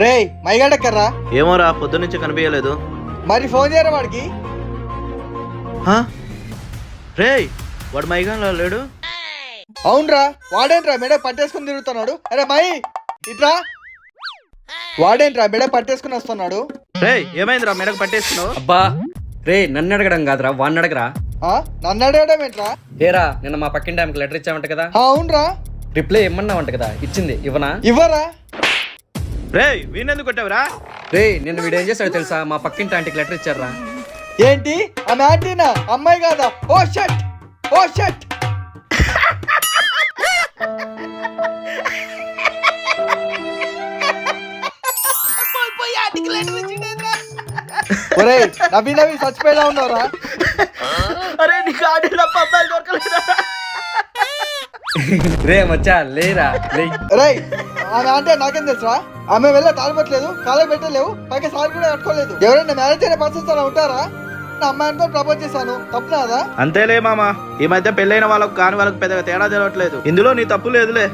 రే మైగాడెక్కర్రా. ఏమోరా పొద్దున్నుంచి కనిపించలేదు. మరి ఫోన్ చేయరా వాడికి. రే వాడు మైగాన్లో లేడు. అవునరా, వాడేంట్రా మెడ పట్టేసుకుని తిరుగుతున్నాడు. అరే మై ఇట్రా. వాడేంట్రా మెడ పట్టేసుకుని వస్తున్నాడు. రే ఏమైందిరా మెడకు పట్టేసుకున్నావు? అబ్బా రే, నన్ను అడగడం కాదురా, వాడిని అడగరా. నన్ను అడగడం ఏంట్రా? ఏరా నిన్న మా పక్కింటి ఆమెకి లెటర్ ఇచ్చావంట కదా. అవునరా. రిప్లై ఇమ్మన్నావంట కదా, ఇచ్చింది ఇవ్వనా? ఇవ్వరా. రే వీణెందుకు కొట్టావురా? రే నిన్న వీడేం చేశాడో తెలుసా? మా పక్కింటి ఆంటీకి లెటర్ ఇచ్చారా. ఏంటి ఆమె ఆంటీనా? అమ్మాయి కాదా? ఓ షట్, ఓ షట్. ఒరేయ్ నవ్వి నవ్వి చచ్చిపోయేలా ఉన్నారా? అరే నీకు ఆడిలో అబ్బాయిలు దొరకలేదా? రే మచ్చా లేరా లే. రేయ్ ఆమె అంటే నాకేం తెలుసా? ఆమె వెళ్ళ తాగబట్టలేదు, కాళ్ళకి పెట్టలేవు, పైకి సారి కూడా కట్టుకోలేదు. ఎవరైనా మ్యారేజ్ అయిన పర్సన్స్ అలా ఉంటారా? నా అమ్మాయితో ప్రపోజ్ చేశాను, తప్పునాదా? అంతేలే మామ, ఈ మధ్య పెళ్ళైన వాళ్ళకు కాని వాళ్ళకు పెద్దగా తేడా తెలవట్లేదు. ఇందులో నీ తప్పు లేదులే.